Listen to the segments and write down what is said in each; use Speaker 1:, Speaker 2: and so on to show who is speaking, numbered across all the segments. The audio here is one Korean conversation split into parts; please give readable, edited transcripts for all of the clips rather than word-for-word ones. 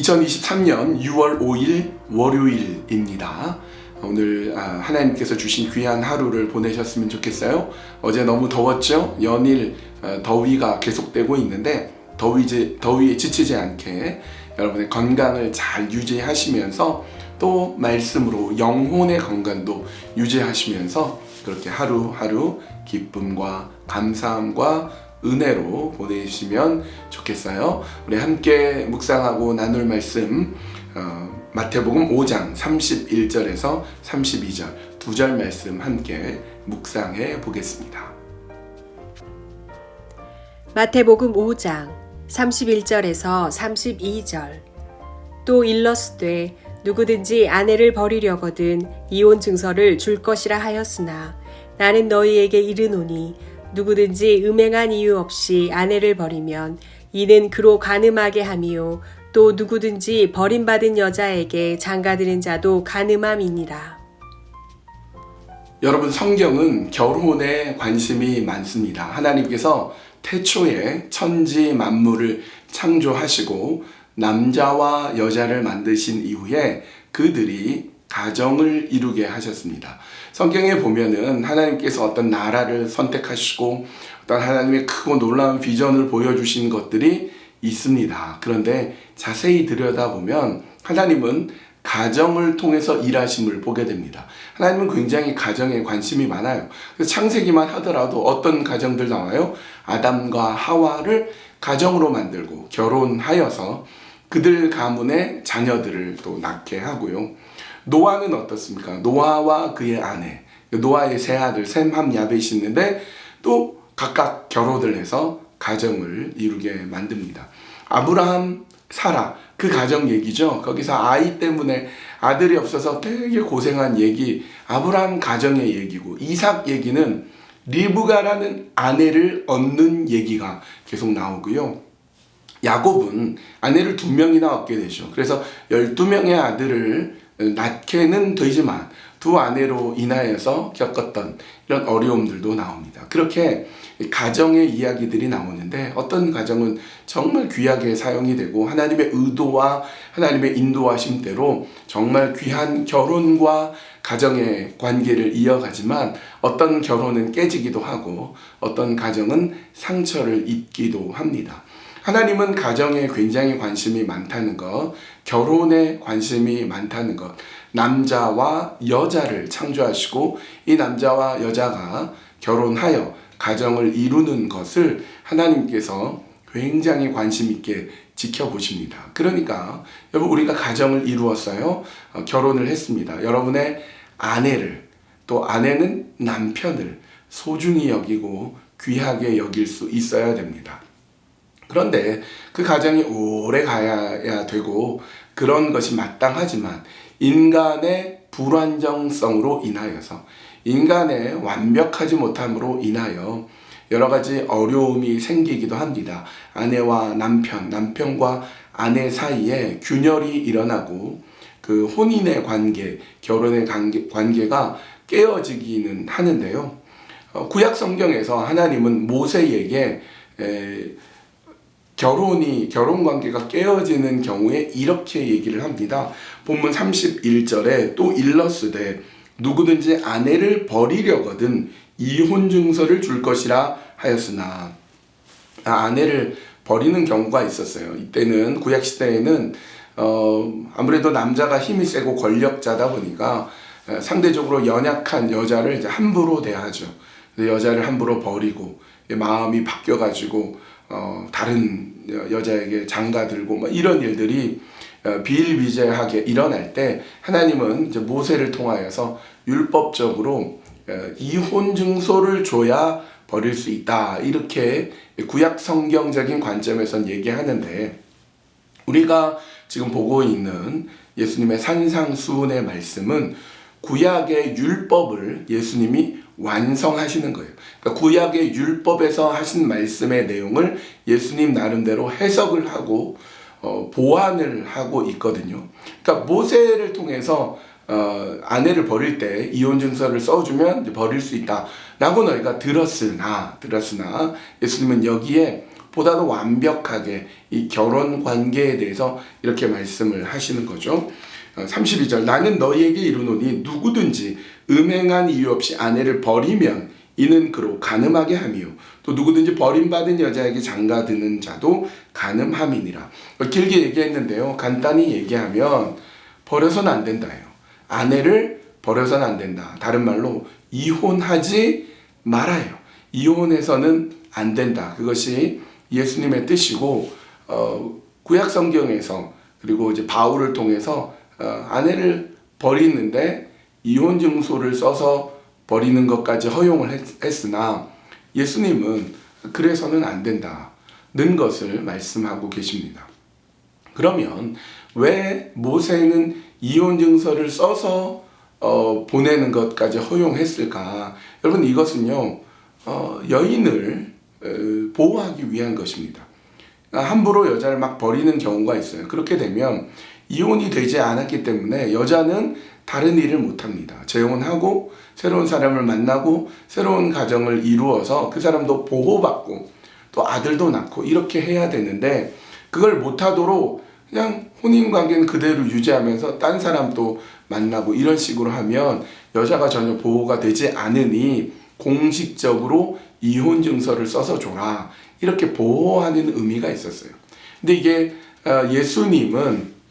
Speaker 1: 2023년 6월 5일 월요일입니다. 오늘 하나님께서 주신 귀한 하루를 보내셨으면 좋겠어요. 어제 너무 더웠죠? 연일 더위가 계속되고 있는데 더위에 지치지 않게 여러분의 건강을 잘 유지하시면서 또 말씀으로 영혼의 건강도 유지하시면서 그렇게 하루하루 기쁨과 감사함과 은혜로 보내시면 좋겠어요. 우리 함께 묵상하고 나눌 말씀 마태복음 5장 31절에서 32절 두 절 말씀 함께 묵상해 보겠습니다.
Speaker 2: 마태복음 5장 31절에서 32절 또 일러스되 누구든지 아내를 버리려거든 이혼 증서를 줄 것이라 하였으나 나는 너희에게 이르노니 누구든지 음행한 이유 없이 아내를 버리면 이는 그로 간음하게 함이요 또 누구든지 버림받은 여자에게 장가드는 자도 간음함이니라.
Speaker 1: 여러분, 성경은 결혼에 관심이 많습니다. 하나님께서 태초에 천지 만물을 창조하시고 남자와 여자를 만드신 이후에 그들이 가정을 이루게 하셨습니다. 성경에 보면은 하나님께서 어떤 나라를 선택하시고 어떤 하나님의 크고 놀라운 비전을 보여주신 것들이 있습니다. 그런데 자세히 들여다보면 하나님은 가정을 통해서 일하심을 보게 됩니다. 하나님은 굉장히 가정에 관심이 많아요. 그래서 창세기만 하더라도 어떤 가정들 나와요? 아담과 하와를 가정으로 만들고 결혼하여서 그들 가문의 자녀들을 또 낳게 하고요. 노아는 어떻습니까? 노아와 그의 아내, 노아의 세 아들 셈, 함, 야벳이 있는데 또 각각 결혼을 해서 가정을 이루게 만듭니다. 아브라함, 사라, 그 가정 얘기죠. 거기서 아이 때문에 아들이 없어서 되게 고생한 얘기, 아브라함 가정의 얘기고, 이삭 얘기는 리브가라는 아내를 얻는 얘기가 계속 나오고요. 야곱은 아내를 2명이나 얻게 되죠. 그래서 12명의 아들을 낳게는 되지만 두 아내로 인하여서 겪었던 이런 어려움들도 나옵니다. 그렇게 가정의 이야기들이 나오는데 어떤 가정은 정말 귀하게 사용이 되고 하나님의 의도와 하나님의 인도하심대로 정말 귀한 결혼과 가정의 관계를 이어가지만 어떤 결혼은 깨지기도 하고 어떤 가정은 상처를 입기도 합니다. 하나님은 가정에 굉장히 관심이 많다는 것, 결혼에 관심이 많다는 것, 남자와 여자를 창조하시고 이 남자와 여자가 결혼하여 가정을 이루는 것을 하나님께서 굉장히 관심 있게 지켜보십니다. 그러니까 여러분, 우리가 가정을 이루었어요. 결혼을 했습니다. 여러분의 아내를, 또 아내는 남편을 소중히 여기고 귀하게 여길 수 있어야 됩니다. 그런데 그 가정이 오래 가야 되고 그런 것이 마땅하지만 인간의 불완전성으로 인하여서 인간의 완벽하지 못함으로 인하여 여러 가지 어려움이 생기기도 합니다. 아내와 남편, 남편과 아내 사이에 균열이 일어나고 그 혼인의 관계, 결혼의 관계가 깨어지기는 하는데요. 구약 성경에서 하나님은 모세에게 결혼 관계가 깨어지는 경우에 이렇게 얘기를 합니다. 본문 31절에 또 일러스되 누구든지 아내를 버리려거든 이혼 증서를 줄 것이라 하였으나, 아내를 버리는 경우가 있었어요. 이때는 구약 시대에는 아무래도 남자가 힘이 세고 권력자다 보니까 상대적으로 연약한 여자를 이제 함부로 대하죠. 여자를 함부로 버리고 마음이 바뀌어가지고 다른 여자에게 장가들고 이런 일들이 비일비재하게 일어날 때 하나님은 이제 모세를 통하여서 율법적으로 이혼 증서를 줘야 버릴 수 있다, 이렇게 구약 성경적인 관점에선 얘기하는데, 우리가 지금 보고 있는 예수님의 산상수훈의 말씀은 구약의 율법을 예수님이 완성하시는 거예요. 그러니까 구약의 율법에서 하신 말씀의 내용을 예수님 나름대로 해석을 하고 보완을 하고 있거든요. 그러니까 모세를 통해서 아내를 버릴 때 이혼 증서를 써주면 버릴 수 있다 라고 너희가 들었으나 예수님은 여기에 보다도 완벽하게 이 결혼 관계에 대해서 이렇게 말씀을 하시는 거죠. 32절 나는 너희에게 이르노니 누구든지 음행한 이유 없이 아내를 버리면 이는 그로 간음하게 함이요 또 누구든지 버림받은 여자에게 장가드는 자도 간음함이니라. 길게 얘기했는데요. 간단히 얘기하면 버려서는 안 된다예요. 아내를 버려서는 안 된다. 다른 말로 이혼하지 말아요. 이혼해서는 안 된다. 그것이 예수님의 뜻이고 구약 성경에서 그리고 이제 바울을 통해서 아내를 버리는데 이혼 증서를 써서 버리는 것까지 허용을 했으나 예수님은 그래서는 안 된다는 것을 말씀하고 계십니다. 그러면 왜 모세는 이혼 증서를 써서 보내는 것까지 허용했을까? 여러분 이것은요 여인을 보호하기 위한 것입니다. 함부로 여자를 막 버리는 경우가 있어요. 그렇게 되면 이혼이 되지 않았기 때문에 여자는 다른 일을 못합니다. 재혼하고 새로운 사람을 만나고 새로운 가정을 이루어서 그 사람도 보호받고 또 아들도 낳고 이렇게 해야 되는데 그걸 못하도록 그냥 혼인관계는 그대로 유지하면서 딴 사람도 만나고 이런 식으로 하면 여자가 전혀 보호가 되지 않으니 공식적으로 이혼 증서를 써서 줘라 이렇게 보호하는 의미가 있었어요. 근데 이게 예수님은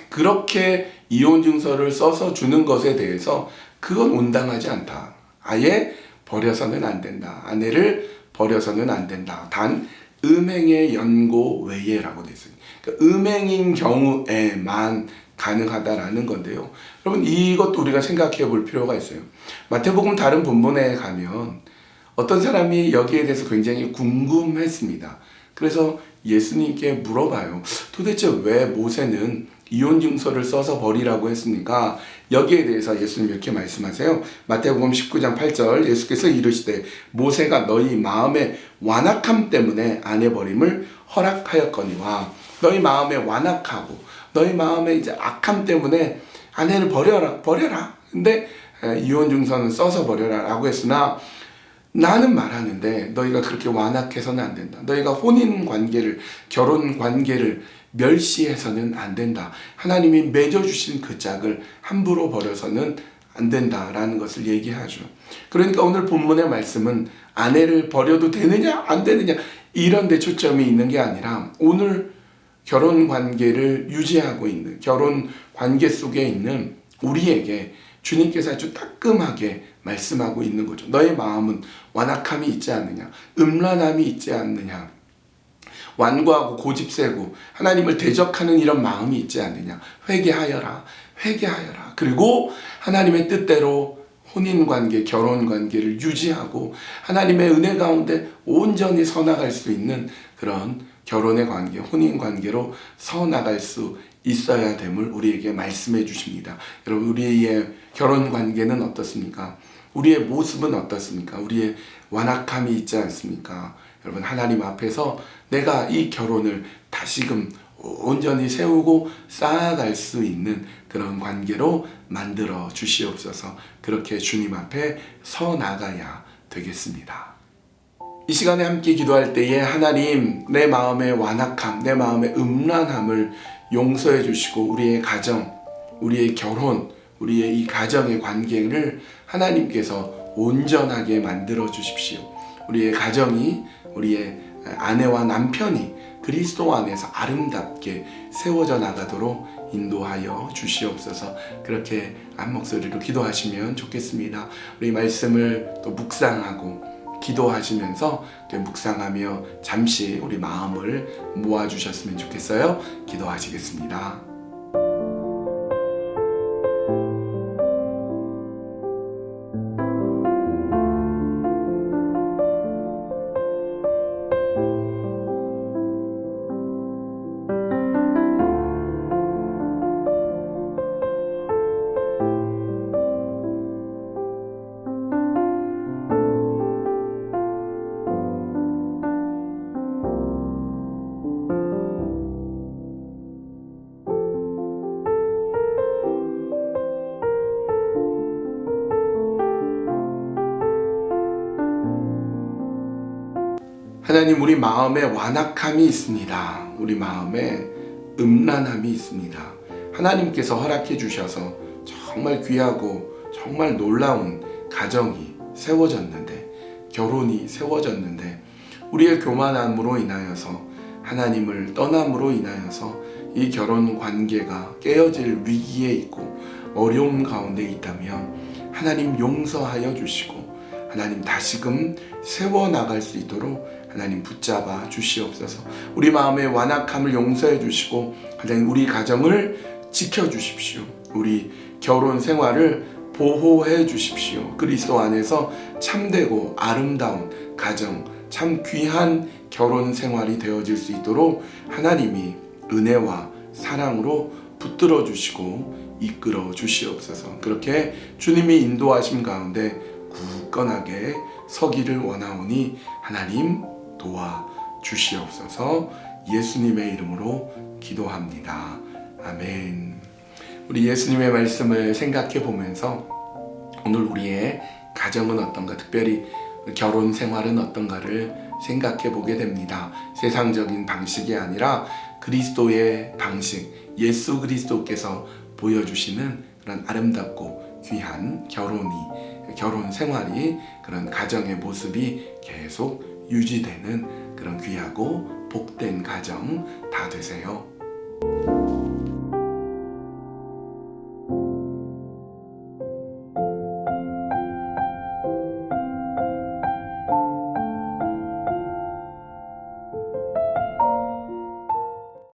Speaker 1: 그렇게 이혼 증서를 써서 주는 것에 대해서 그건 온당하지 않다. 아예 버려서는 안 된다. 아내를 버려서는 안 된다. 단 음행의 연고 외에라고 됐어요. 그러니까 음행인 경우에만 가능하다라는 건데요. 여러분 이것도 우리가 생각해 볼 필요가 있어요. 마태복음 다른 본문에 가면 어떤 사람이 여기에 대해서 굉장히 궁금했습니다. 그래서 예수님께 물어봐요. 도대체 왜 모세는 이혼 증서를 써서 버리라고 했습니까? 여기에 대해서 예수님 이렇게 말씀하세요. 마태복음 19장 8절 예수께서 이르시되 모세가 너희 마음의 완악함 때문에 아내 버림을 허락하였거니와 너희 마음에 완악하고 너희 마음에 이제 악함 때문에 아내를 버려라. 근데 이혼 증서는 써서 버려라 라고 했으나 나는 말하는데 너희가 그렇게 완악해서는 안 된다. 너희가 혼인 관계를 결혼 관계를 멸시해서는 안 된다. 하나님이 맺어주신 그 짝을 함부로 버려서는 안 된다라는 것을 얘기하죠. 그러니까 오늘 본문의 말씀은 아내를 버려도 되느냐 안 되느냐 이런 데 초점이 있는 게 아니라 오늘 결혼 관계를 유지하고 있는 결혼 관계 속에 있는 우리에게 주님께서 아주 따끔하게 말씀하고 있는 거죠. 너의 마음은 완악함이 있지 않느냐, 음란함이 있지 않느냐, 완고하고 고집세고 하나님을 대적하는 이런 마음이 있지 않느냐. 회개하여라. 그리고 하나님의 뜻대로 혼인관계, 결혼관계를 유지하고 하나님의 은혜 가운데 온전히 서나갈 수 있는 그런 결혼의 관계, 혼인관계로 서나갈 수 있어야 됨을 우리에게 말씀해 주십니다. 여러분 우리의 결혼관계는 어떻습니까? 우리의 모습은 어떻습니까? 우리의 완악함이 있지 않습니까? 여러분 하나님 앞에서 내가 이 결혼을 다시금 온전히 세우고 쌓아갈 수 있는 그런 관계로 만들어 주시옵소서. 그렇게 주님 앞에 서 나가야 되겠습니다. 이 시간에 함께 기도할 때에 하나님 내 마음의 완악함, 내 마음의 음란함을 용서해 주시고 우리의 가정, 우리의 결혼, 우리의 이 가정의 관계를 하나님께서 온전하게 만들어 주십시오. 우리의 가정이 우리의 아내와 남편이 그리스도 안에서 아름답게 세워져 나가도록 인도하여 주시옵소서. 그렇게 한 목소리로 기도하시면 좋겠습니다. 우리 말씀을 또 묵상하고 기도하시면서 묵상하며 잠시 우리 마음을 모아주셨으면 좋겠어요. 기도하시겠습니다. 하나님, 우리 마음에 완악함이 있습니다. 우리 마음에 음란함이 있습니다. 하나님께서 허락해 주셔서 정말 귀하고 정말 놀라운 가정이 세워졌는데, 결혼이 세워졌는데, 우리의 교만함으로 인하여서, 하나님을 떠남으로 인하여서 이 결혼 관계가 깨어질 위기에 있고 어려움 가운데 있다면 하나님 용서하여 주시고 하나님 다시금 세워나갈 수 있도록 하나님 붙잡아 주시옵소서. 우리 마음의 완악함을 용서해 주시고 하나님 우리 가정을 지켜주십시오. 우리 결혼 생활을 보호해 주십시오. 그리스도 안에서 참되고 아름다운 가정, 참 귀한 결혼 생활이 되어질 수 있도록 하나님이 은혜와 사랑으로 붙들어 주시고 이끌어 주시옵소서. 그렇게 주님이 인도하심 가운데 굳건하게 서기를 원하오니 하나님 도와 주시옵소서. 예수님의 이름으로 기도합니다. 아멘. 우리 예수님의 말씀을 생각해 보면서 오늘 우리의 가정은 어떤가, 특별히 결혼 생활은 어떤가를 생각해 보게 됩니다. 세상적인 방식이 아니라 그리스도의 방식, 예수 그리스도께서 보여주시는 그런 아름답고 귀한 결혼 생활이, 그런 가정의 모습이 계속 유지되는 그런 귀하고 복된 가정 다 되세요.